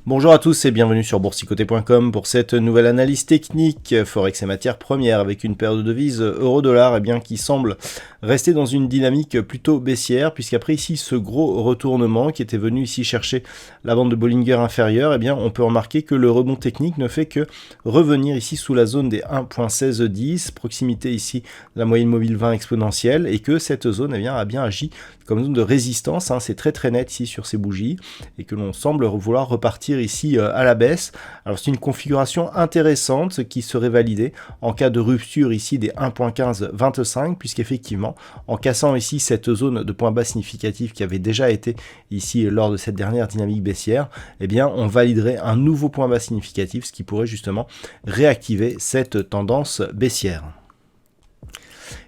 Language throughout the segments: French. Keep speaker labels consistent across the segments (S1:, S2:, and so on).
S1: Bonjour à tous et bienvenue sur boursicoté.com pour cette nouvelle analyse technique Forex et matières premières avec une paire de devises euro-dollar qui semble rester dans une dynamique plutôt baissière puisqu'après ici ce gros retournement qui était venu ici chercher la bande de Bollinger inférieure, on peut remarquer que le rebond technique ne fait que revenir ici sous la zone des 1.1610, proximité ici de la moyenne mobile 20 exponentielle et que cette zone a bien agi comme zone de résistance, c'est très net ici sur ces bougies et que l'on semble vouloir repartir ici à la baisse. Alors c'est une configuration intéressante qui serait validée en cas de rupture ici des 1.1525 puisqu'effectivement en cassant ici cette zone de point bas significatif qui avait déjà été ici lors de cette dernière dynamique baissière, on validerait un nouveau point bas significatif, ce qui pourrait justement réactiver cette tendance baissière.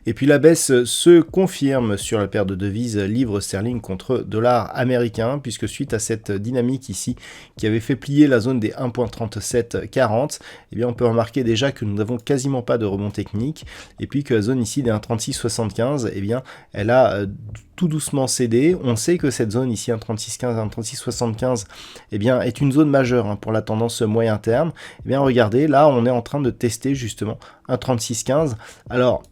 S1: Et puis la baisse se confirme sur la paire de devises livre sterling contre dollar américain, puisque suite à cette dynamique ici qui avait fait plier la zone des 1.3740, on peut remarquer déjà que nous n'avons quasiment pas de rebond technique, et puis que la zone ici des 1.3675, elle a tout doucement cédé. On sait que cette zone ici 1.3615, 1.3675 est une zone majeure pour la tendance moyen terme. Regardez, là on est en train de tester justement 1.3615. Alors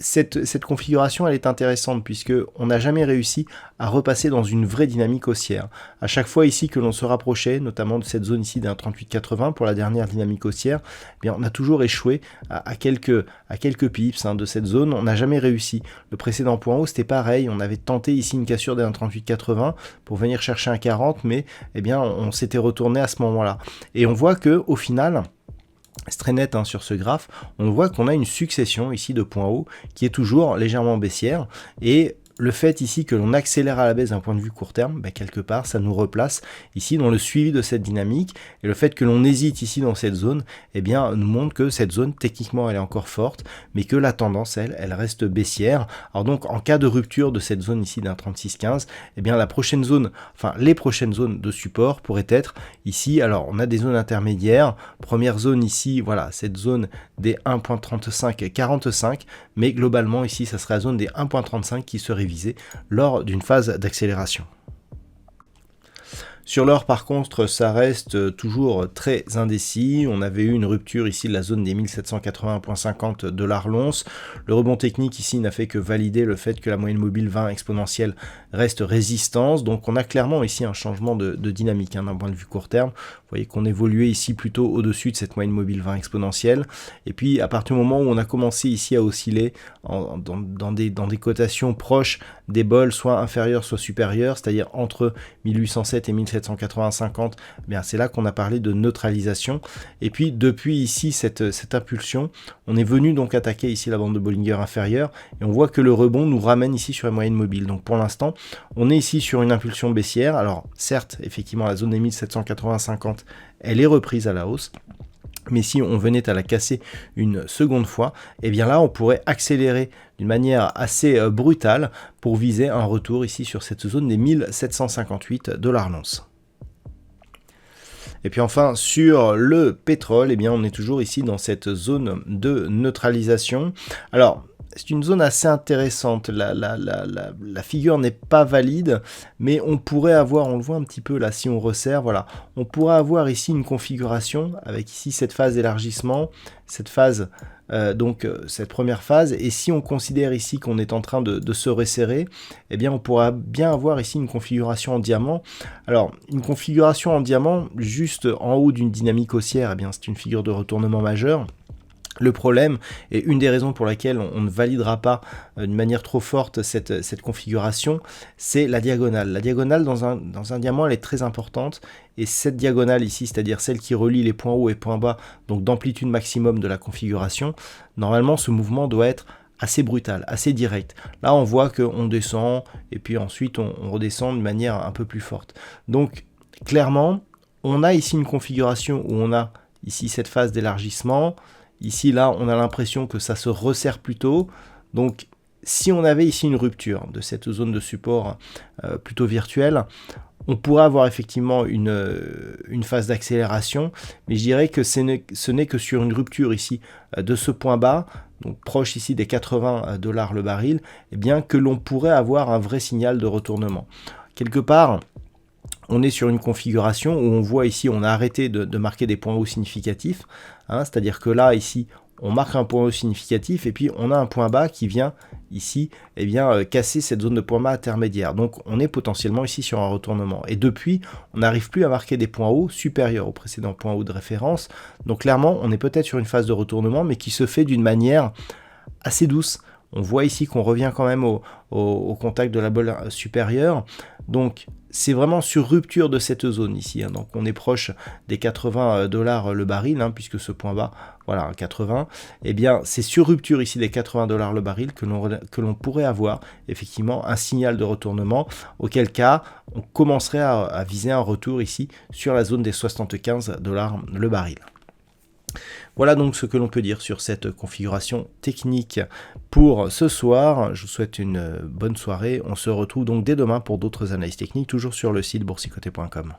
S1: cette configuration elle est intéressante puisque on n'a jamais réussi à repasser dans une vraie dynamique haussière. À chaque fois ici que l'on se rapprochait, notamment de cette zone ici d'un 38,80 pour la dernière dynamique haussière, on a toujours échoué à quelques pips de cette zone. On n'a jamais réussi. Le précédent point haut c'était pareil, on avait tenté ici une cassure d'un 38,80 pour venir chercher un 40, mais on s'était retourné à ce moment-là. Et on voit que au final, c'est très net sur ce graphe, on voit qu'on a une succession ici de points hauts qui est toujours légèrement baissière et le fait ici que l'on accélère à la baisse d'un point de vue court terme, quelque part ça nous replace ici dans le suivi de cette dynamique et le fait que l'on hésite ici dans cette zone, nous montre que cette zone techniquement elle est encore forte mais que la tendance elle reste baissière. Alors donc en cas de rupture de cette zone ici d'un 36,15, la prochaine zone, les prochaines zones de support pourraient être ici. Alors on a des zones intermédiaires, première zone ici, voilà cette zone des 1.3545, mais globalement ici ça serait la zone des 1.35 qui serait visée lors d'une phase d'accélération. Sur l'or par contre ça reste toujours très indécis, on avait eu une rupture ici de la zone des 1781,50 $ l'once, le rebond technique ici n'a fait que valider le fait que la moyenne mobile 20 exponentielle reste résistance, donc on a clairement ici un changement de dynamique d'un point de vue court terme. Vous voyez qu'on évoluait ici plutôt au-dessus de cette moyenne mobile 20 exponentielle, et puis à partir du moment où on a commencé ici à osciller dans des cotations proches des bols soit inférieures soit supérieures, c'est-à-dire entre 1807 et 1780,50, c'est là qu'on a parlé de neutralisation. Et puis depuis ici cette impulsion, on est venu donc attaquer ici la bande de Bollinger inférieure et on voit que le rebond nous ramène ici sur la moyenne mobile. Donc pour l'instant, on est ici sur une impulsion baissière. Alors certes, effectivement, la zone des 1780,50, elle est reprise à la hausse. Mais si on venait à la casser une seconde fois, là on pourrait accélérer d'une manière assez brutale pour viser un retour ici sur cette zone des 1758 $ l'once. Et puis enfin sur le pétrole, on est toujours ici dans cette zone de neutralisation. Alors c'est une zone assez intéressante, la figure n'est pas valide, mais on pourrait avoir, on le voit un petit peu là si on resserre, voilà, on pourrait avoir ici une configuration avec ici cette phase d'élargissement, cette phase, cette première phase, et si on considère ici qu'on est en train de se resserrer, on pourra bien avoir ici une configuration en diamant. Alors une configuration en diamant juste en haut d'une dynamique haussière, c'est une figure de retournement majeur. Le problème, et une des raisons pour laquelle on ne validera pas d'une manière trop forte cette configuration, c'est la diagonale. La diagonale dans un diamant, elle est très importante, et cette diagonale ici, c'est-à-dire celle qui relie les points hauts et points bas, donc d'amplitude maximum de la configuration, normalement ce mouvement doit être assez brutal, assez direct. Là on voit qu'on descend, et puis ensuite on redescend de manière un peu plus forte. Donc clairement, on a ici une configuration où on a ici cette phase d'élargissement, Ici, là, on a l'impression que ça se resserre plutôt. Donc, si on avait ici une rupture de cette zone de support plutôt virtuelle, on pourrait avoir effectivement une phase d'accélération, mais je dirais que ce n'est que sur une rupture ici de ce point bas, donc proche ici des 80 $ le baril, eh bien que l'on pourrait avoir un vrai signal de retournement. Quelque part, on est sur une configuration où on voit ici, on a arrêté de marquer des points hauts significatifs, hein, c'est-à-dire que là, ici, on marque un point haut significatif et puis on a un point bas qui vient ici eh bien, casser cette zone de point bas intermédiaire. Donc on est potentiellement ici sur un retournement. Et depuis, on n'arrive plus à marquer des points hauts supérieurs au précédent point haut de référence. Donc clairement, on est peut-être sur une phase de retournement, mais qui se fait d'une manière assez douce. On voit ici qu'on revient quand même au contact de la bolle supérieure. Donc c'est vraiment sur rupture de cette zone ici. Hein. Donc on est proche des 80 $ le baril, hein, puisque ce point bas, voilà, 80. Eh bien c'est sur rupture ici des 80 $ le baril que l'on pourrait avoir effectivement un signal de retournement, auquel cas on commencerait à viser un retour ici sur la zone des 75 $ le baril. Voilà donc ce que l'on peut dire sur cette configuration technique pour ce soir. Je vous souhaite une bonne soirée. On se retrouve donc dès demain pour d'autres analyses techniques, toujours sur le site boursicoté.com.